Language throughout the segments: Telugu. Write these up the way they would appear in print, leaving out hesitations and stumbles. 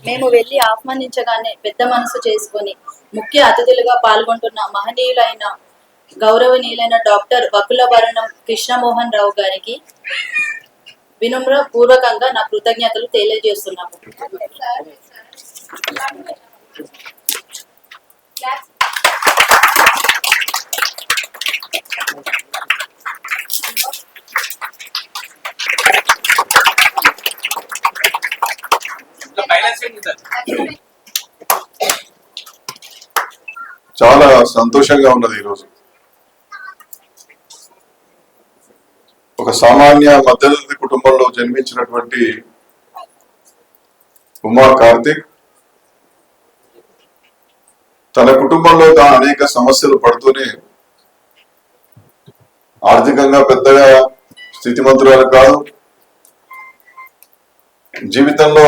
మేము వెళ్లి ఆహ్వానించగానే పెద్ద మనసు చేసుకుని ముఖ్య అతిథులుగా పాల్గొంటున్న మహనీయులైన గౌరవనీయులైన డాక్టర్ వకులభరణం కృష్ణమోహన్ రావు గారికి వినమ్ర పూర్వకంగా నా కృతజ్ఞతలు తెలియజేస్తున్నాము. చాలా సంతోషంగా ఉన్నది. ఈరోజు ఒక సామాన్య మధ్యతరగతి కుటుంబంలో జన్మించినటువంటి ఉమా కార్తిక్ తన కుటుంబంలో అనేక సమస్యలు పడుతూనే ఆర్థికంగా పెద్దగా స్థితిమంతురాలు కాదు, జీవితంలో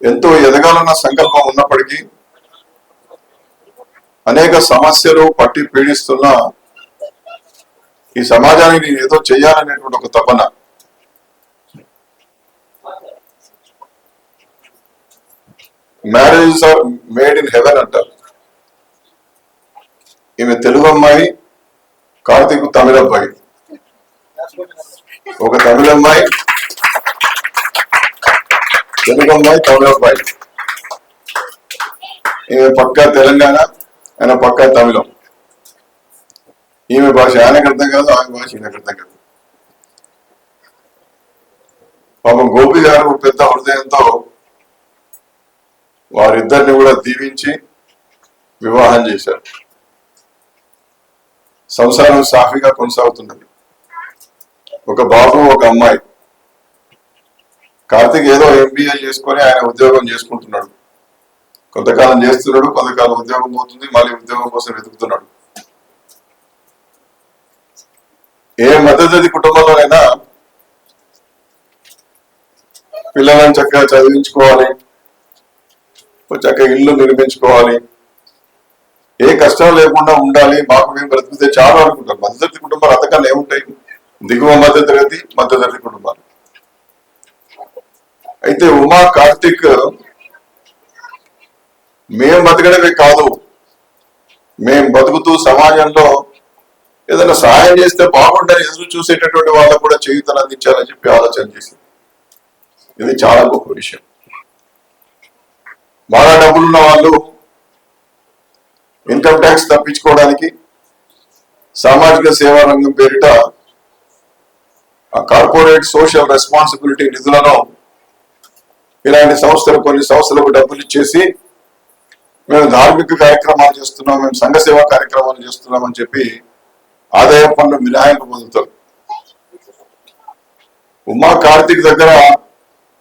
ఎంతో ఎదగాలన్న సంకల్పం ఉన్నప్పటికీ అనేక సమస్యలు పట్టి పీడిస్తున్న ఈ సమాజానికి నేను ఏదో చేయాలనేటువంటి ఒక తపన. Marriages are made in heaven అంటారు. ఈమె తెలుగు అమ్మాయి, కార్తీక్ తమిళ అబ్బాయి. ఒక తమిళ అమ్మాయి, తెలుగు అమ్మాయి, తమిళ అబ్బాయి. ఈమె పక్కా తెలంగాణ, ఆయన పక్కా తమిళం. ఈమె భాష ఆయనకు అర్థం కాదు, ఆమె భాష ఈయనకు అర్థం కాదు. పాపం గోపి గారు పెద్ద హృదయంతో వారిద్దరిని కూడా దీవించి వివాహం చేశారు. సంసారం సాఫీగా కొనసాగుతున్నది. ఒక బాబు, ఒక అమ్మాయి. కార్తీక్ ఏదో ఎంబీఏ చేసుకొని ఆయన ఉద్యోగం చేసుకుంటున్నాడు. కొంతకాలం చేస్తున్నాడు, కొంతకాలం ఉద్యోగం పోతుంది, మళ్ళీ ఉద్యోగం కోసం వెతుకుతున్నాడు. ఏ మధ్యతరగతి కుటుంబంలోనైనా పిల్లలను చక్కగా చదివించుకోవాలి, చక్కగా ఇల్లు నిర్మించుకోవాలి, ఏ కష్టం లేకుండా ఉండాలి, మాకు మేము బ్రతికితే చాలు అనుకుంటారు. మధ్యతరగతి కుటుంబాలు అంతకన్నా ఏముంటాయి? దిగువ మధ్యతరగతి, మధ్యతరగతి కుటుంబాలు. అయితే ఉమా కార్తిక్ మేం బతకడమే కాదు, మేం బతుకుతూ సమాజంలో ఏదైనా సహాయం చేస్తే బాగుంటుంది ఎదురు చూసేటటువంటి వాళ్ళకు కూడా చేయూతను అందించాలని చెప్పి ఆలోచన చేసింది. ఇది చాలా గొప్ప విషయం. బాగా డబ్బులున్న వాళ్ళు ఇన్కమ్ ట్యాక్స్ తప్పించుకోవడానికి సామాజిక సేవా రంగం పేరిట ఆ కార్పొరేట్ సోషల్ రెస్పాన్సిబిలిటీ నిధులను ఇలాంటి సంస్థలు, కొన్ని సంస్థలకు డబ్బులు ఇచ్చేసి మేము ధార్మిక కార్యక్రమాలు చేస్తున్నాం, మేము సంఘ సేవా కార్యక్రమాలు చేస్తున్నాం అని చెప్పి ఆదాయ పన్ను మినహాయింపు పొందుతారు. ఉమా కార్తిక్ దగ్గర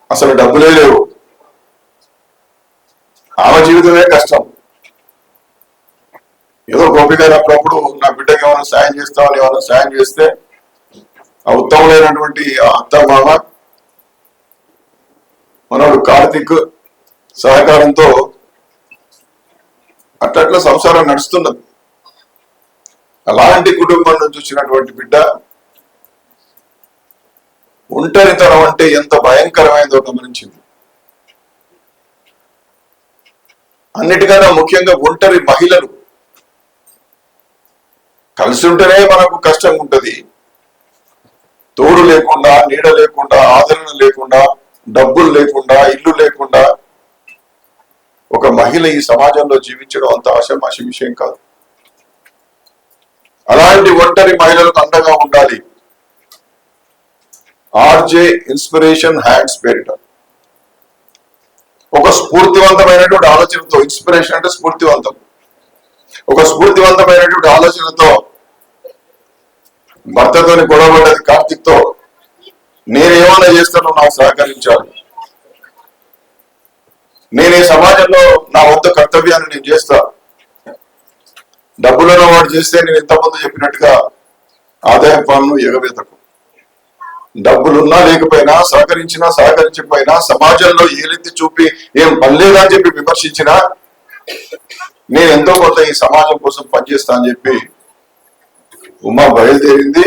అసలు డబ్బులే లేవు. ఆమె జీవితమే కష్టం. ఏదో గోపి గారు అప్పుడప్పుడు నా బిడ్డకి ఏమైనా సాయం చేస్తామని ఏమైనా సాయం చేస్తే ఆ ఉత్తమమైనటువంటి అత్త మామ మనోడు కార్తిక్ సహకారంతో అట్లా సంసారం నడుస్తున్నది. అలాంటి కుటుంబం నుంచి వచ్చినటువంటి బిడ్డ ఒంటరితనం అంటే ఎంత భయంకరమైందో గమనించింది. అన్నిటికన్నా ముఖ్యంగా ఒంటరి మహిళలు కలిసి ఉంటేనే మనకు కష్టంగా ఉంటది. తోడు లేకుండా, నీడ లేకుండా, ఆదరణ లేకుండా, డబ్బులు లేకుండా, ఇల్లు లేకుండా ఒక మహిళ ఈ సమాజంలో జీవించడం అంత ఆషామాషి విషయం కాదు. అలాంటి ఒంటరి మహిళలకు అండగా ఉండాలి. ఆర్జే ఇన్స్పిరేషన్ హ్యాండ్స్ పేరిట ఒక స్ఫూర్తివంతమైనటువంటి ఆలోచనతో, ఇన్స్పిరేషన్ అంటే స్ఫూర్తివంతం, ఒక స్ఫూర్తివంతమైనటువంటి ఆలోచనతో భర్తతోని గొడవపడ్డది కార్తిక్ తో, నేనేమన్నా చేస్తానో నాకు సహకరించాలి, నేను ఈ సమాజంలో నా వంతు కర్తవ్యాన్ని నేను చేస్తా, డబ్బులను వాడు చేస్తే నేను ఇంతకుముందు చెప్పినట్టుగా ఆదాయ పన్ను ఎగవేతకు, డబ్బులున్నా లేకపోయినా, సహకరించినా సహకరించకపోయినా, సమాజంలో ఏలెత్తి చూపి ఏం పనిలేదా అని చెప్పి విమర్శించినా నేను ఎంతో కొంత ఈ సమాజం కోసం పనిచేస్తా అని చెప్పి ఉమా బయలుదేరింది.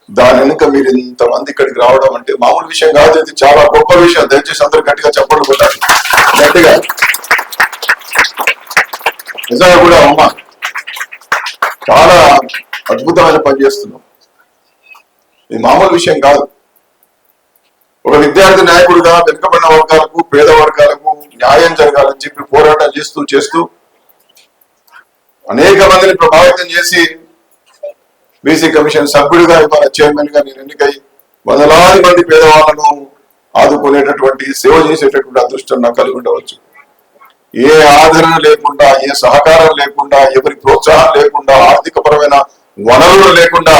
దాని వెనుక మీరు ఇంతమంది ఇక్కడికి రావడం అంటే మామూలు విషయం కాదు, ఇది చాలా గొప్ప విషయం. దయచేసి అందరూ గట్టిగా చెప్పండి కొట్టాలి, గట్టిగా. నిజంగా కూడా అమ్మ చాలా అద్భుతమైన పని చేస్తున్నాం, ఇది మామూలు విషయం కాదు. ఒక విద్యార్థి నాయకుడిగా వెనుకబడిన వర్గాలకు, పేద వర్గాలకు న్యాయం జరగాలని చెప్పి పోరాటం చేస్తూ అనేక మందిని ప్రభావితం చేసి బీసీ కమిషన్ సభ్యుడిగా ఇవాళ చైర్మన్ గా నేను ఎన్నికై వందలాది మంది పేదవాళ్లను ఆదుకునేటటువంటి సేవ చేసేటటువంటి అదృష్టం నాకు కలిగి ఉండవచ్చు. ఏ ఆదరణ లేకుండా, ఏ సహకారం లేకుండా, ఎవరి ప్రోత్సాహం లేకుండా, ఆర్థిక పరమైన వనరులు లేకుండా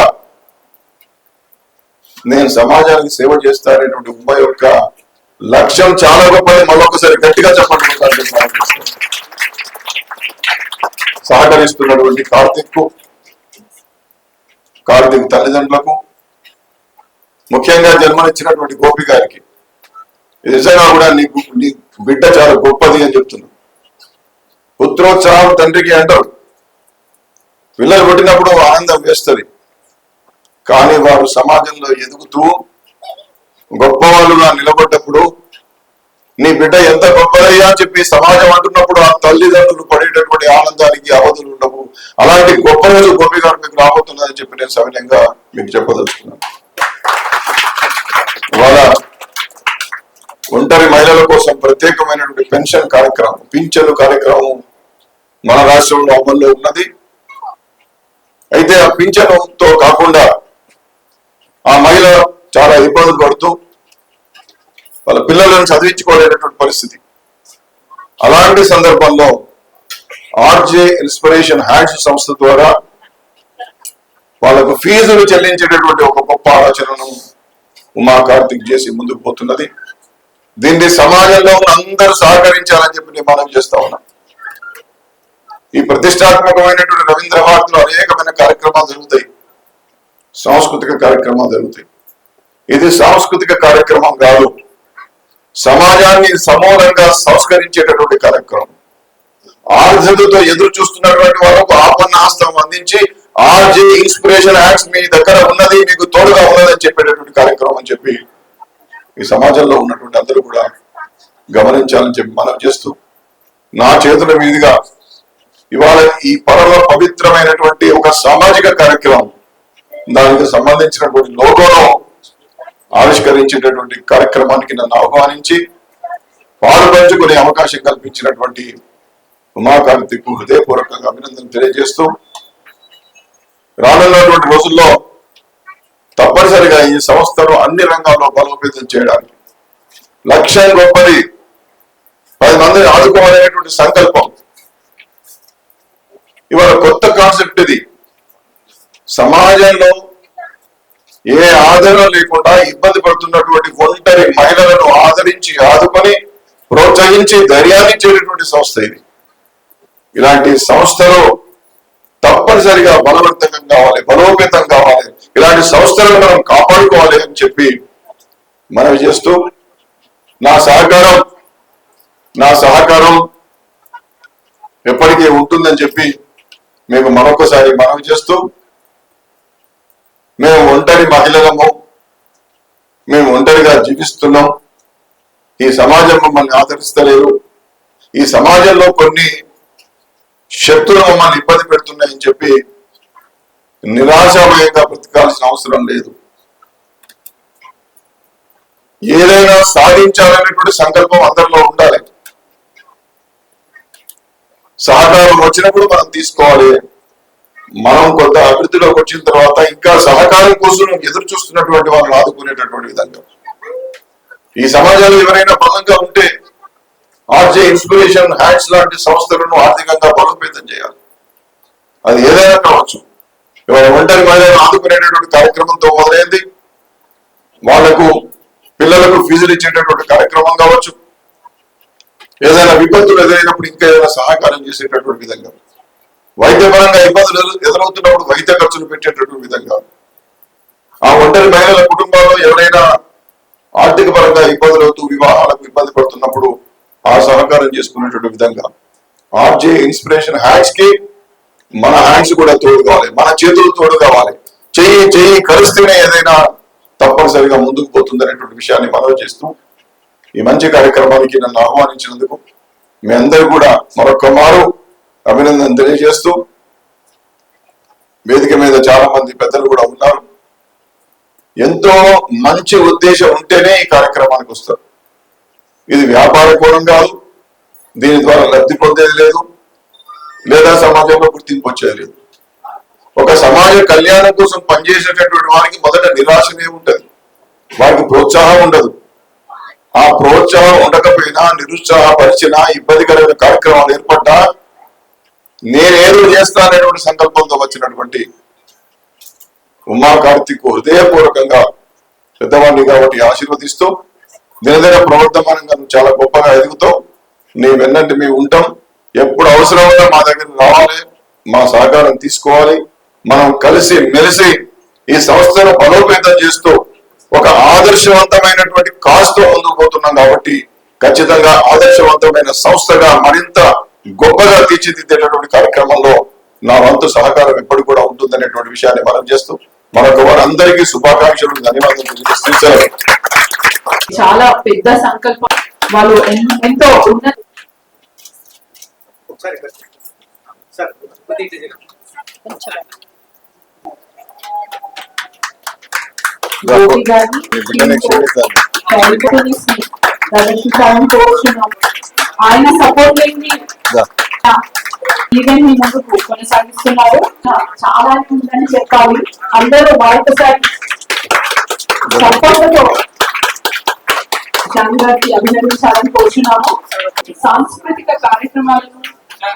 నేను సమాజానికి సేవ చేస్తాననేటువంటి ఉమ్మ యొక్క లక్ష్యం చాలా గొప్పది. మరొకసారి గట్టిగా చెప్పండి. సహకరిస్తున్నటువంటి కార్తీక్ తల్లిదండ్రులకు, ముఖ్యంగా జన్మనిచ్చినటువంటి గోపి గారికి నిజంగా కూడా నీ బిడ్డ చాలా గొప్పది అని చెప్తున్నాను. పుత్రోత్సాహం తండ్రికి అంటారు. పిల్లలు పుట్టినప్పుడు ఆనందం వేస్తుంది, కానీ వారు సమాజంలో ఎదుగుతూ గొప్పవాళ్ళుగా నిలబడ్డప్పుడు నీ బిడ్డ ఎంత గొప్పదయ్యా అని చెప్పి సమాజం అంటున్నప్పుడు ఆ తల్లిదండ్రులు పడేటటువంటి ఆనందానికి అవధులు ఉండవు. అలాంటి గొప్ప రోజు గోపి గారు మీకు రాబోతున్నదని చెప్పి నేను సవినయంగా మీకు చెప్పదలుచుకున్నాను. ఇవాళ ఒంటరి మహిళల కోసం ప్రత్యేకమైనటువంటి పెన్షన్ కార్యక్రమం, పింఛను కార్యక్రమం మన రాష్ట్రంలో అమల్లో ఉన్నది. అయితే ఆ పింఛనుతో కాకుండా ఆ మహిళ చాలా ఇబ్బందులు పడుతూ వాళ్ళ పిల్లలను చదివించుకోలేనటువంటి పరిస్థితి. అలాంటి సందర్భంలో ఆర్జే ఇన్స్పిరేషన్ హ్యాండ్స్ సంస్థ ద్వారా వాళ్ళకు ఫీజులు చెల్లించేటటువంటి ఒక గొప్ప ఆలోచనను ఉమా కార్తీక్ చేసి ముందుకు పోతున్నది. దీన్ని సమాజంలో ఉన్న అందరూ సహకరించాలని చెప్పి నేను మనం చేస్తా ఉన్నా. ఈ ప్రతిష్టాత్మకమైనటువంటి రవీంద్ర భారతిలో అనేకమైన కార్యక్రమాలు జరుగుతాయి, సాంస్కృతిక కార్యక్రమాలు జరుగుతాయి. ఇది సాంస్కృతిక కార్యక్రమం కాదు, సమాజాన్ని సమూలంగా సంస్కరించేటటువంటి కార్యక్రమం. ఆర్జతో ఎదురు చూస్తున్నటువంటి వాళ్ళకు ఆపన్న హస్తం అందించి ఆర్జే ఇన్స్పిరేషన్ యాక్ట్స్ మీ దగ్గర ఉన్నది, మీకు తోడుగా ఉన్నదని చెప్పేటటువంటి కార్యక్రమం అని చెప్పి ఈ సమాజంలో ఉన్నటువంటి అందరూ కూడా గమనించాలని చెప్పి మనం చేస్తూ, నా చేతుల మీదుగా ఇవాళ ఈ పరమ పవిత్రమైనటువంటి ఒక సామాజిక కార్యక్రమం, దానికి సంబంధించినటువంటి లోగోను ఆవిష్కరించేటటువంటి కార్యక్రమానికి నన్ను ఆహ్వానించి పాలు పంచుకునే అవకాశం కల్పించినటువంటి ఉమా కార్తీక్ హృదయపూర్వకంగా అభినందనలు తెలియజేస్తూ, రానున్నటువంటి రోజుల్లో తప్పనిసరిగా ఈ సంస్థను అన్ని రంగాల్లో బలోపేతం చేయడానికి లక్ష్యం గొప్పది, 10 మందిని ఆదుకోవాలనేటువంటి సంకల్పం. ఇవాళ కొత్త కాన్సెప్ట్ ఇది. సమాజంలో ఏ ఆదరణ లేకుండా ఇబ్బంది పడుతున్నటువంటి ఒంటరి మహిళలను ఆదరించి, ఆదుకొని, ప్రోత్సహించి ధైర్యాన్నిచ్చేటటువంటి సంస్థ ఇది. ఇలాంటి సంస్థలు తప్పనిసరిగా బలవంతంగా కావాలి, బలోపేతం కావాలి. ఇలాంటి సంస్థలను మనం కాపాడుకోవాలి అని చెప్పి మనవి చేస్తూ, నా సహకారం ఎప్పటికీ ఉంటుందని చెప్పి మేము మరొకసారి మనవి చేస్తూ, మేము ఒంటరి మహిళలము, మేము ఒంటరిగా జీవిస్తున్నాం, ఈ సమాజం మమ్మల్ని ఆదరిస్తలేదు, ఈ సమాజంలో కొన్ని శక్తులు మమ్మల్ని ఇబ్బంది పెడుతున్నాయని చెప్పి నిరాశామయంగా బ్రతకాల్సిన అవసరం లేదు. ఏదైనా సాధించాలనేటువంటి సంకల్పం అందరిలో ఉండాలి. సహకారం వచ్చినప్పుడు మనం తీసుకోవాలి. మనం కొంత అభివృద్ధిలోకి వచ్చిన తర్వాత ఇంకా సహకారం కోసం ఎదురు చూస్తున్నటువంటి వాళ్ళని ఆదుకునేటటువంటి విధంగా ఈ సమాజంలో ఎవరైనా బలంగా ఉంటే ఆర్జే ఇన్స్పిరేషన్ హ్యాండ్స్ లాంటి సంస్థలను ఆర్థికంగా బలోపేతం చేయాలి. అది ఏదైనా కావచ్చు. ఇవాళ ఒంటరి మహిళలను ఆదుకునేటటువంటి కార్యక్రమంతో మొదలైంది. వాళ్లకు పిల్లలకు ఫీజులు ఇచ్చేటటువంటి కార్యక్రమం కావచ్చు. ఏదైనా విపత్తులు ఎదురైనప్పుడు ఇంకా ఏదైనా సహకారం చేసేటటువంటి విధంగా, వైద్యపరంగా ఇబ్బందులు ఎదురవుతున్నప్పుడు వైద్య ఖర్చులు పెట్టేటటువంటి విధంగా, ఆ ఒంటరి మహిళల కుటుంబాల్లో ఎవరైనా ఆర్థిక పరంగా ఇబ్బందులు అవుతూ వివాహాలకు ఇబ్బంది పడుతున్నప్పుడు ఆ సహకారం చేసుకునేటువంటి విధంగా ఆర్జే ఇన్స్పిరేషన్ హ్యాండ్స్ కి మన హ్యాండ్స్ కూడా తోడు కావాలి, మన చేతులు తోడు కావాలి. చెయ్యి కలిస్తేనే ఏదైనా తప్పనిసరిగా ముందుకు పోతుంది అనేటువంటి విషయాన్ని మనవి చేస్తూ ఈ మంచి కార్యక్రమానికి నన్ను ఆహ్వానించినందుకు మీ అందరూ కూడా మరొక మారు అభినందన తెలియజేస్తూ, వేదిక మీద చాలా మంది పెద్దలు కూడా ఉన్నారు. ఎంతో మంచి ఉద్దేశం ఉంటేనే ఈ కార్యక్రమానికి వస్తారు. ఇది వ్యాపార కోణం కాదు, దీని ద్వారా లబ్ధి పొందేది లేదు, లేదా సమాజంలో గుర్తింపు వచ్చేది లేదు. ఒక సమాజ కళ్యాణం కోసం పనిచేసేటటువంటి వారికి మొదట నిరాశనే ఉంటది, వారికి ప్రోత్సాహం ఉండదు. ఆ ప్రోత్సాహం ఉండకపోయినా, నిరుత్సాహపరిచినా, ఇబ్బందికరమైన కార్యక్రమాలు ఏర్పడ్డా నేనేదో చేస్తాననేటువంటి సంకల్పంతో వచ్చినటువంటి ఉమా కార్తీక్ హృదయపూర్వకంగా పెద్దవాడిని కాబట్టి ఆశీర్వదిస్తూ, దినదిన ప్రవర్తమానంగా నువ్వు చాలా గొప్పగా ఎదుగుతావు, నీ వెన్నంటి మేము ఉంటాం, ఎప్పుడు అవసరమైనా మా దగ్గర రావాలి, మా సహకారం తీసుకోవాలి, మనం కలిసి మెలిసి ఈ సంస్థను బలోపేతం చేస్తూ ఒక ఆదర్శవంతమైనటువంటి కాస్తో ముందుకు పోతున్నాం. కాబట్టి ఖచ్చితంగా ఆదర్శవంతమైన సంస్థగా మరింత గొప్పగా తీర్చిదిద్దేటటువంటి కార్యక్రమంలో నా వంతు సహకారం ఎప్పుడు కూడా ఉంటుందనేటువంటి విషయాన్ని మనం చేస్తూ మరొక వారందరికీ శుభాకాంక్షలు, ధన్యవాదాలు తెలియజేస్తారు. చాలా పెద్ద సంకల్పం, వాళ్ళు ఎంతో ఉన్నత. గోపి గారిని ఆయన సపోర్ట్ లేని ఈవెంట్ మీ ముందుకు కొనసాగిస్తున్నారు. చాలా ఉందని చెప్పాలి. అందరూ మరొకసారి సపోర్ట్తో జాన్ గారికి అభినందించాలని కోరుచున్నాము. సాంస్కృతిక కార్యక్రమాలను,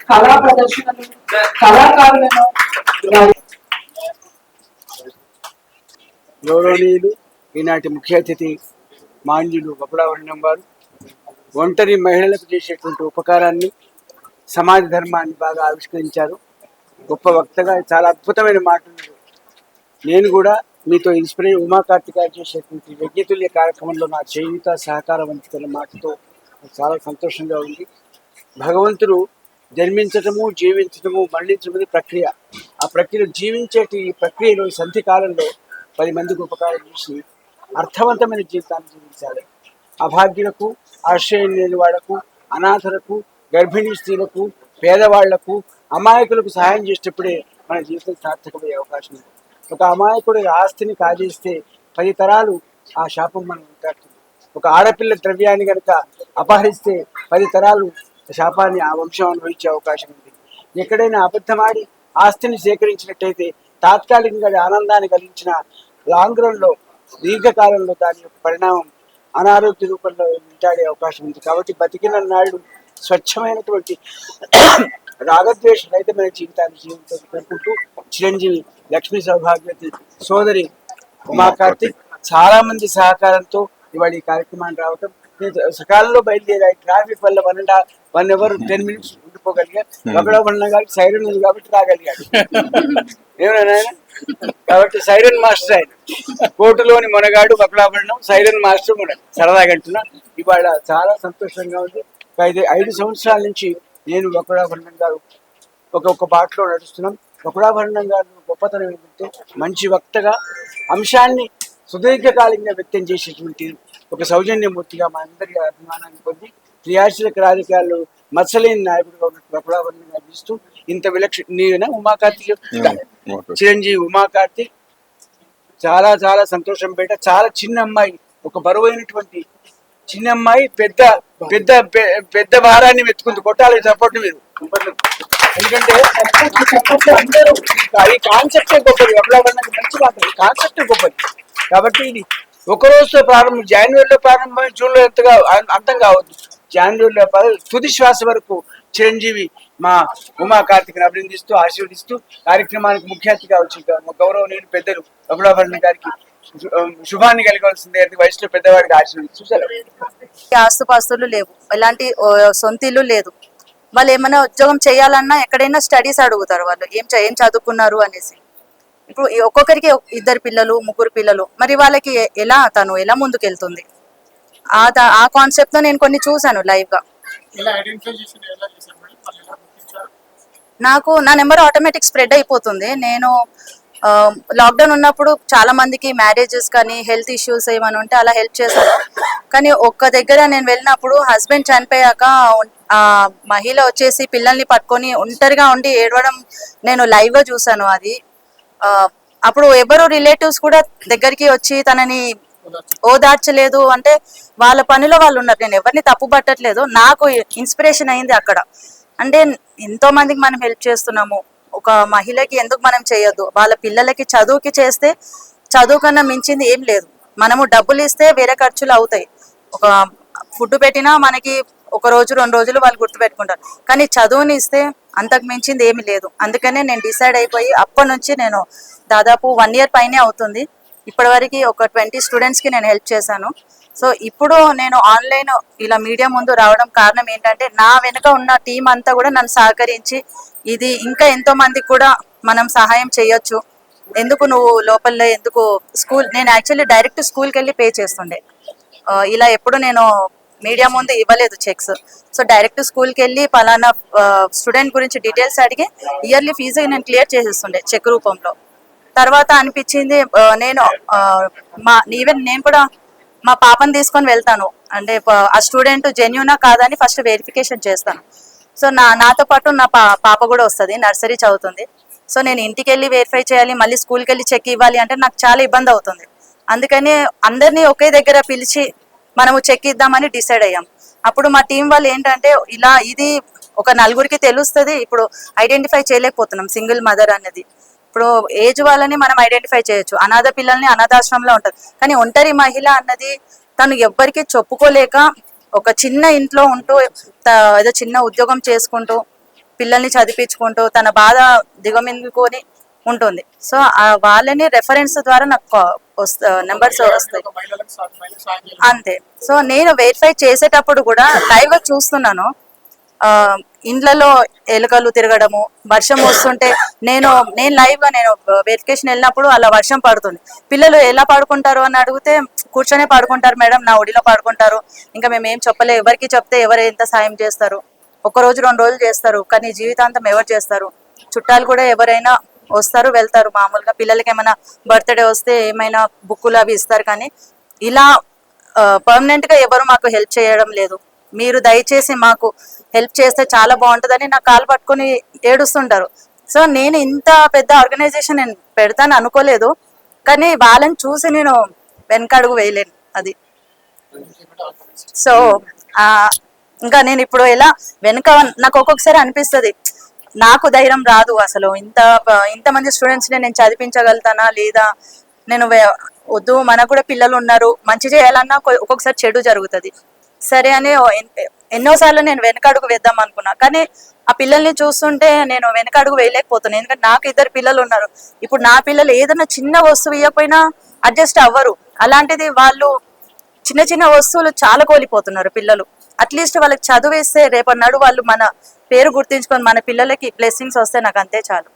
కళా ప్రదర్శనలు, కళాకారులను గౌరవనీయులు ఈనాటి ముఖ్య అతిథి మాన్యులు బకుళావరణం గారు ఒంటరి మహిళలకు చేసేటువంటి ఉపకారాన్ని, సమాజ ధర్మాన్ని బాగా ఆవిష్కరించారు. గొప్ప వక్తగా చాలా అద్భుతమైన మాటలు. నేను కూడా మీతో ఉమా కార్తీక్ గారు చేసేటువంటి యజ్ఞతుల్య కార్యక్రమంలో నా చేయుత సహకారం అందిస్తున్న మాటతో చాలా సంతోషంగా ఉంది. భగవంతుడు జన్మించటము, జీవించటము, మరణించడం ప్రక్రియ. ఆ ప్రక్రియ జీవించేటి ఈ ప్రక్రియలో సంధి కాలంలో 10 మందికి ఉపకారం చేసి అర్థవంతమైన జీవితాన్ని జీవించాలి. అభాగ్యులకు, ఆశ్రయం లేని వాళ్లకు, అనాథలకు, గర్భిణీ స్త్రీలకు, పేదవాళ్లకు, అమాయకులకు సహాయం చేసేటప్పుడే మన జీవితం సార్థకమయ్యే అవకాశం ఉంది. ఒక అమాయకుడి ఆస్తిని కాజేస్తే 10 తరాలు ఆ శాపం మనం ఉంటాడుతుంది. ఒక ఆడపిల్ల ద్రవ్యాన్ని కనుక అపహరిస్తే 10 తరాలు శాపాన్ని ఆ వంశం అనుభవించే అవకాశం ఉంది. ఎక్కడైనా అబద్ధమాడి ఆస్తిని సేకరించినట్టయితే తాత్కాలికంగా ఆనందాన్ని కలిగించిన లాంగ్ రన్లో, దీర్ఘకాలంలో దాని యొక్క పరిణామం అనారోగ్య రూపంలో వెంటాడే అవకాశం ఉంది. కాబట్టి బతికిన నాయుడు స్వచ్ఛమైనటువంటి రాగద్వేష రహితమైన జీవితాన్ని జీవితం కోరుకుంటూ చిరంజీవి లక్ష్మీ సౌభాగ్యవతి సోదరి ఉమా కార్తీక్ చాలా మంది సహకారంతో ఇవాళ ఈ కార్యక్రమాన్ని రావటం, సకాలంలో బయలుదేరాయి. ట్రాఫిక్ వల్ల 1 అవర్ 10 మినిట్స్ ఉండిపోగలిగా. బకుళావరణం గారికి సైరన్ ఉంది కాబట్టి రాగలిగాడు. ఏమన్నా కాబట్టి సైరన్ మాస్టర్ ఆయన, కోర్టులోని మునగాడు బకుళావరణం, సైరన్ మాస్టర్ కూడా సరదాగా అంటున్నా. ఇవాళ చాలా సంతోషంగా ఉంది. 5 సంవత్సరాల నుంచి నేను బకుళావరణం గారు ఒక్కొక్క బాటలో నడుస్తున్నాం. బకుళావరణం గారు గొప్పతనం ఏంటంటే మంచి వక్తగా అంశాన్ని సుదీర్ఘకాలంగా వ్యక్తం చేసేటువంటి ఒక సౌజన్యమూర్తిగా మా అందరి అభిమానాన్ని పొంది క్రియాశీలక రాజకీయాల్లో మత్సలేని నాయకుడిగా ఉన్నట్టు బకుళావరణంగా అనిపిస్తూ ఇంత నీవేనా ఉమా కార్తీక్? చిరంజీవి ఉమా కార్తీక్ చాలా చాలా సంతోషం. పేట చాలా చిన్న అమ్మాయి, ఒక బరువైనటువంటి చిన్న అమ్మాయి పెద్ద పెద్ద పెద్ద భారాన్ని వెతుకుంది. కొట్టాలి సపోర్ట్ మీరు, ఎందుకంటే అందరూ ఈ కాన్సెప్టే గొప్పది. బకుళావరణానికి మంచి మాట, ఈ కాన్సెప్టే గొప్పది. కాబట్టి ఇది ఒక రోజుతో ప్రారంభం, జనవరిలో ప్రారంభమై జూన్లో ఎంతగా అంతం కావద్దు. జనవరిలో తుది శ్వాస వరకు చిరంజీవి మా ఉమా కార్తీక్ని అభినందిస్తూ ఆశీర్వదిస్తూ కార్యక్రమానికి ముఖ్య అతిథిగా వచ్చి గౌరవనీయులు పెద్దలు బకుళావరణం గారికి శుభాన్ని కలిగవలసిందే. వయసులో పెద్దవాడికి ఆశీర్వదిస్తూ ఆస్తుపాస్తులు లేవు, ఎలాంటి సొంత ఇల్లు లేదు. వాళ్ళు ఏమైనా ఉద్యోగం చేయాలన్నా ఎక్కడైనా స్టడీస్ అడుగుతారు, వాళ్ళు ఏం చదువుకున్నారు అనేసి. ఇప్పుడు ఒక్కొక్కరికి 2 పిల్లలు 3 పిల్లలు, మరి వాళ్ళకి తను ఎలా ముందుకెళ్తుంది? ఆ కాన్సెప్ట్ తో నేను కొన్ని చూసాను లైవ్ గా. నాకు నా నెంబర్ ఆటోమేటిక్ స్ప్రెడ్ అయిపోతుంది. నేను లాక్డౌన్ ఉన్నప్పుడు చాలా మందికి మ్యారేజెస్ కానీ హెల్త్ ఇష్యూస్ ఏమైనా ఉంటే అలా హెల్ప్ చేశాను. కానీ ఒక్క దగ్గర నేను వెళ్ళినప్పుడు హస్బెండ్ చనిపోయాక ఆ మహిళ వచ్చేసి పిల్లల్ని పట్టుకొని ఒంటరిగా ఉండి ఏడవడం నేను లైవ్ గా చూసాను. అది అప్పుడు ఎవరు రిలేటివ్స్ కూడా దగ్గరికి వచ్చి తనని ఓదార్చలేదు. అంటే వాళ్ళ పనిలో వాళ్ళు ఉన్నారు. నేను ఎవరిని తప్పు పట్టట్లేదు. నాకు ఇన్స్పిరేషన్ అయింది అక్కడ. అంటే ఎంతో మందికి మనం హెల్ప్ చేస్తున్నాము, ఒక మహిళకి ఎందుకు మనం చేయొద్దు? వాళ్ళ పిల్లలకి చదువుకి చేస్తే చదువు కన్నా మించింది ఏం లేదు. మనము డబ్బులు ఇస్తే వేరే ఖర్చులు అవుతాయి. ఒక ఫుడ్ పెట్టినా మనకి ఒక రోజు 2 రోజులు వాళ్ళు గుర్తుపెట్టుకుంటారు. కానీ చదువుని ఇస్తే అంతకు మించింది ఏమి లేదు. అందుకనే నేను డిసైడ్ అయిపోయి అప్పటి నుంచి నేను దాదాపు 1 year పైనే అవుతుంది. ఇప్పటివరకు ఒక 20 స్టూడెంట్స్ కి నేను హెల్ప్ చేశాను. సో ఇప్పుడు నేను ఆన్లైన్ ఇలా మీడియా ముందు రావడం కారణం ఏంటంటే నా వెనుక ఉన్న టీం అంతా కూడా నన్ను సహకరించి ఇది ఇంకా ఎంతో మందికి కూడా మనం సహాయం చేయొచ్చు, ఎందుకు నువ్వు లోపల ఎందుకు స్కూల్, నేను యాక్చువల్లీ డైరెక్ట్ స్కూల్కి వెళ్ళి పే చేస్తుండే. ఇలా ఎప్పుడు నేను మీడియా ముందు ఇవ్వలేదు చెక్స్. సో డైరెక్ట్ స్కూల్కి వెళ్ళి పలానా స్టూడెంట్ గురించి డీటెయిల్స్ అడిగి ఇయర్లీ ఫీజు నేను క్లియర్ చేసేస్తుండే చెక్ రూపంలో. తర్వాత అనిపించింది నేను ఈవెన్ నేను కూడా మా పాపని తీసుకొని వెళ్తాను. అంటే ఆ స్టూడెంట్ జెన్యూనా కాదని ఫస్ట్ వెరిఫికేషన్ చేస్తాను. సో నాతో పాటు నా పాప కూడా వస్తుంది, నర్సరీ చదువుతుంది. సో నేను ఇంటికి వెళ్ళి వెరిఫై చేయాలి, మళ్ళీ స్కూల్కి వెళ్ళి చెక్ ఇవ్వాలి అంటే నాకు చాలా ఇబ్బంది అవుతుంది. అందుకని అందరినీ ఒకే దగ్గర పిలిచి మనము చెక్ ఇద్దామని డిసైడ్ అయ్యాం. అప్పుడు మా టీం వాళ్ళు ఏంటంటే ఇలా ఇది ఒక 4గురికి తెలుస్తుంది. ఇప్పుడు ఐడెంటిఫై చేయలేకపోతున్నాం సింగిల్ మదర్ అన్నది. ఇప్పుడు ఏజ్ వాళ్ళని మనం ఐడెంటిఫై చేయొచ్చు, అనాథ పిల్లల్ని అనాథాశ్రమంలో ఉంటుంది. కానీ ఒంటరి మహిళ అన్నది తను ఎవ్వరికి చెప్పుకోలేక ఒక చిన్న ఇంట్లో ఉంటూ ఏదో చిన్న ఉద్యోగం చేసుకుంటూ పిల్లల్ని చదివించుకుంటూ తన బాధ దిగమింగుకొని ఉంటుంది. సో వాళ్ళని రెఫరెన్స్ ద్వారా నాకు నెంబర్స్ వస్తాయి అంతే. సో నేను వెరిఫై చేసేటప్పుడు కూడా లైవ్ గా చూస్తున్నాను, ఇండ్లలో ఎలుకలు తిరగడము, వర్షం వస్తుంటే నేను లైవ్ గా నేను వెరిఫికేషన్ వెళ్ళినప్పుడు అలా వర్షం పడుతుంది. పిల్లలు ఎలా పడుకుంటారు అని అడిగితే కూర్చొనే పడుకుంటారు మేడం, నా ఒడిలో పడుకుంటారు, ఇంకా మేము ఏం చెప్పలే, ఎవరికి చెప్తే ఎవరు ఎంత సాయం చేస్తారు, 1 రోజు 2 రోజులు చేస్తారు, కానీ జీవితాంతం ఎవరు చేస్తారు? చుట్టాలు కూడా ఎవరైనా వస్తారు వెళ్తారు, మామూలుగా పిల్లలకి ఏమైనా బర్త్డే వస్తే ఏమైనా బుక్కులు అవి ఇస్తారు. కానీ ఇలా పర్మనెంట్ గా ఎవరు మాకు హెల్ప్ చేయడం లేదు. మీరు దయచేసి మాకు హెల్ప్ చేస్తే చాలా బాగుంటుందని నా కాలు పట్టుకొని ఏడుస్తుంటారు. సో నేను ఇంత పెద్ద ఆర్గనైజేషన్ నేను పెడతాను అనుకోలేదు, కానీ వాళ్ళని చూసి నేను వెనకడుగు వేయలేను. అది సో ఇంకా నేను ఇప్పుడు ఎలా వెనక నాకు ఒక్కొక్కసారి అనిపిస్తుంది, నాకు ధైర్యం రాదు అసలు. ఇంతమంది స్టూడెంట్స్ నేను చదివించగలుగుతానా లేదా, నేను వద్దు మనకు కూడా పిల్లలు ఉన్నారు, మంచి చేయాలన్నా ఒక్కొక్కసారి చెడు జరుగుతుంది. సరే అని ఎన్నోసార్లు నేను వెనకడుగు వేద్దాం అనుకున్నా, కానీ ఆ పిల్లల్ని చూస్తుంటే నేను వెనకడుగు వేయలేకపోతున్నాను. ఎందుకంటే నాకు 2 పిల్లలు ఉన్నారు. ఇప్పుడు నా పిల్లలు ఏదైనా చిన్న వస్తువు ఇవ్వకపోయినా అడ్జస్ట్ అవ్వరు. అలాంటిది వాళ్ళు చిన్న చిన్న వస్తువులు చాలా కోల్పోతున్నారు పిల్లలు. అట్లీస్ట్ వాళ్ళకి చదువు ఇస్తే రేపటి నాడు వాళ్ళు మన పేరు గుర్తించుకొని మన పిల్లలకి బ్లెస్సింగ్స్ వస్తే నాకు అంతే చాలు.